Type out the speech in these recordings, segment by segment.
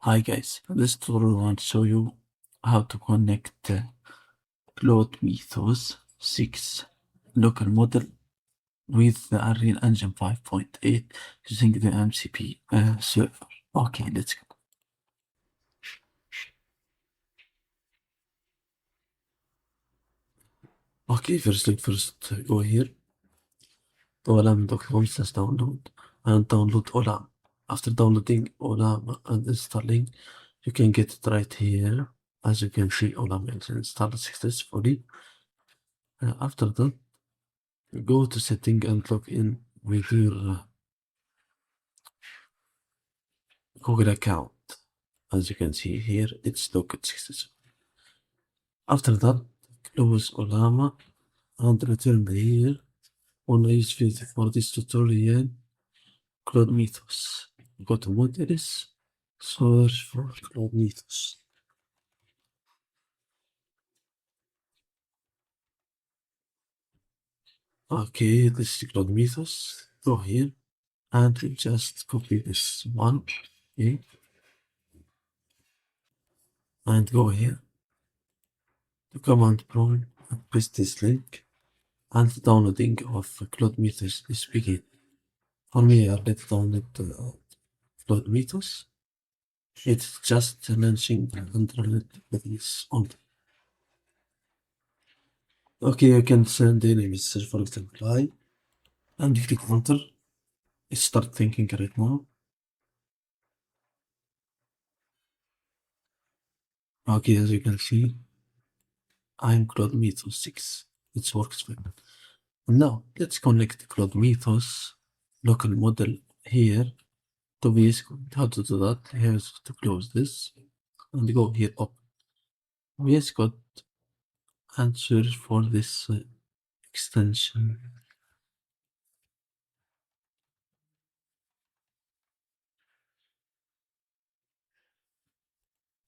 Hi guys, this tutorial I want to show you how to connect Cloud Mythos 6 local model with the Unreal Engine 5.8 using the MCP server. Okay, let's go. Okay, first go here to ollama.com/download and download Ollama. After downloading Ollama and installing, you can get it right here. As you can see, Ollama is installed successfully. After that, go to setting and log in with your Google account. As you can see here, it's logged successful. After that, close Ollama and return here. On use for this tutorial, Cloud Mythos. Go to models, search for Cloud Mythos. Okay, this is Cloud Mythos. Go here and just copy this one. Okay, and go here to command prompt and paste this link. And the downloading of Cloud Mythos is begin. For me, let's download Cloud Mythos. It's just launching and this on. Okay, you can send any message, for example, hi, and you click enter. It start thinking right now. Okay, as you can see, I'm Cloud Mythos 6. It works fine. Now, let's connect Cloud Mythos local model here to VS Code. How to do that? Here's to close this and go here up VS Code and search for this extension.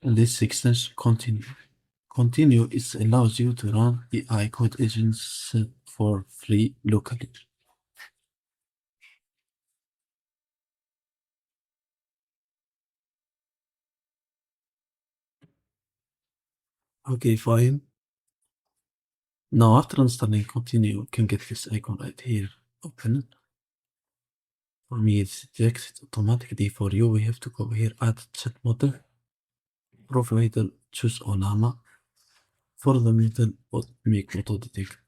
And this extension continue is allows you to run AI code agents for free locally. Okay, fine. Now after installing continue, you can get this icon right here. Open it. For me, it's detected automatically. For you, we have to go here, add chat model, provider, choose Ollama. For the middle, make auto detect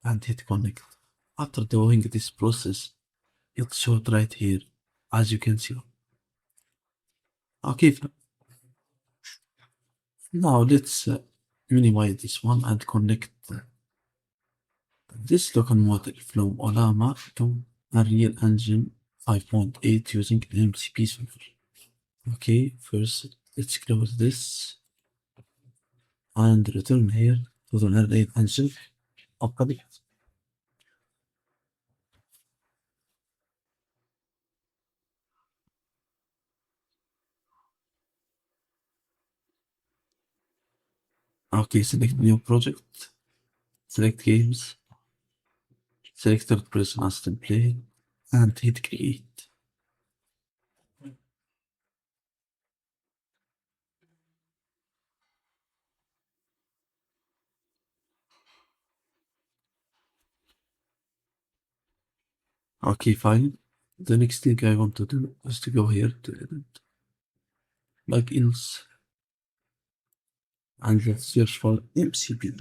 and hit connect. After doing this process, it showed right here, as you can see. Okay, now let's minimize this one and connect this local model from Ollama to Unreal Engine 5.8 using MCP Server. Okay, first let's close this and return here to the Unreal Engine. Open it. Okay, select new project, select games, select third person assistant play, and hit create. Okay, fine. The next thing I want to do is to go here to edit plugins and let's search for MCP.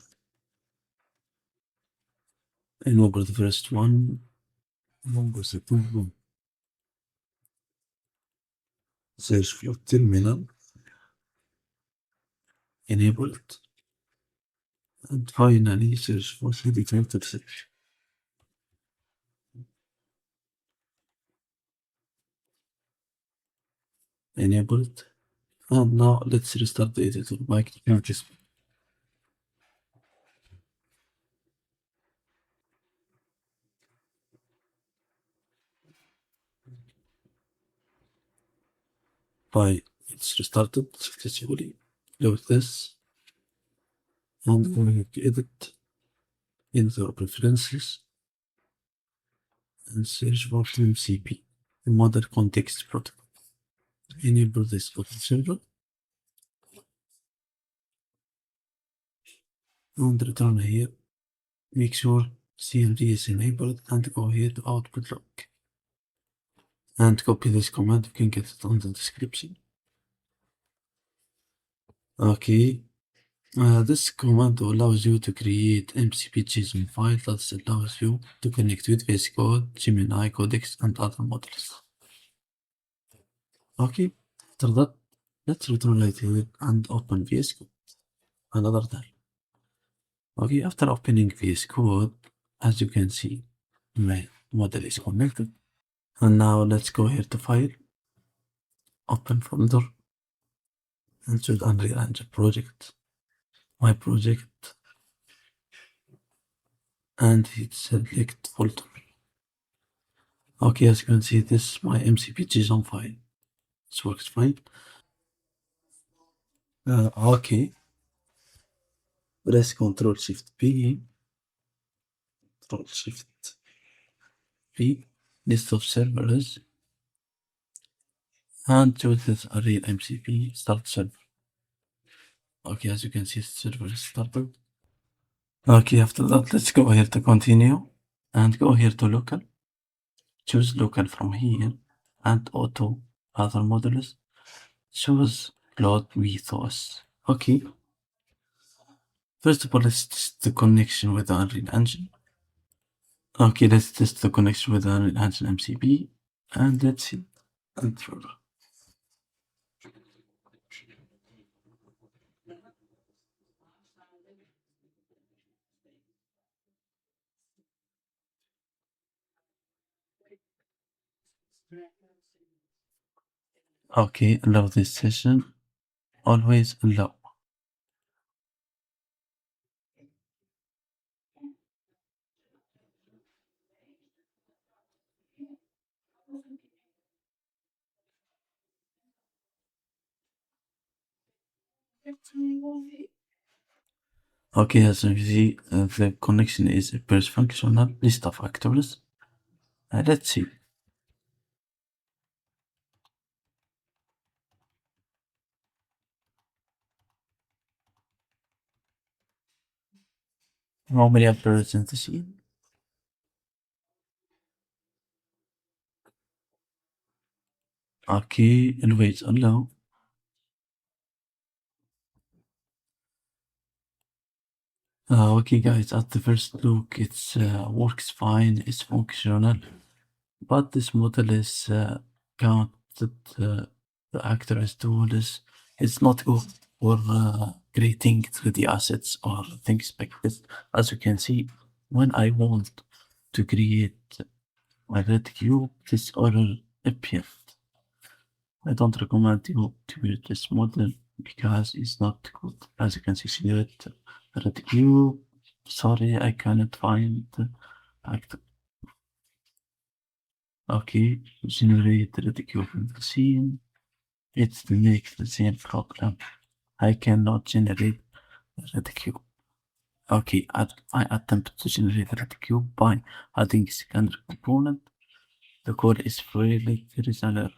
Enable the first one, enable the second one. Search for terminal, enable it, and finally search for CD counter search. Enable it, and now let's restart the editor by clicking this. It's restarted successfully. Close this and going to edit enter preferences and search for MCP, the model context protocol. enable this local server and return here. Make sure CMD is enabled and go here to output log and copy this command. You can get it on the description. Okay, this command allows you to create MCP JSON file that allows you to connect with VS Code, Gemini, Codex, and other models. Okay, after that, let's return right here and open VS Code another time. Okay, after opening VS Code, as you can see, my model is connected. And now let's go here to File, Open Folder, and choose Unreal Engine Project, My Project, and hit Select Folder. Okay, as you can see, this is my MCP JSON file. This works fine. Okay, press Ctrl Shift P, Ctrl Shift P, list of servers, and choose this Unreal MCP Start Server. Okay, as you can see, the server is started. Okay, after that, let's go here to continue and go here to local. Choose local from here and auto other modules. Choose load with Okay. First of all, let's test the connection with the Unreal Engine. Okay, let's test the connection with the Unreal Engine MCP and let's hit enter. Okay, allow this session. Always allow. Okay, as you see, the connection is appears functional. List of actors. Let's see. How many actors in the scene? Okay, always allow. Okay, guys, at the first look, it's works fine. It's functional, but this model is counted. The actor as tools. It's not good for creating 3D assets or things like this. As you can see, when I want to create a red cube, this error appears. I don't recommend you to use this model because it's not good. As you can see, select red cube. Sorry, I cannot find the actor. Okay, generate red cube in the scene. It's make the same problem. I cannot generate a red cube. Okay, I attempt to generate a red cube by adding secondary component. The code is fairly error.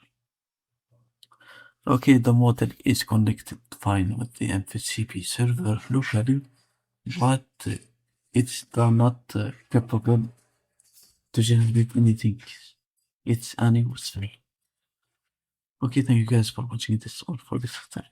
Okay, the model is connected fine with the MCP server locally, but it's not capable to generate anything. It's unuseful. Okay, thank you guys for watching this all for this time.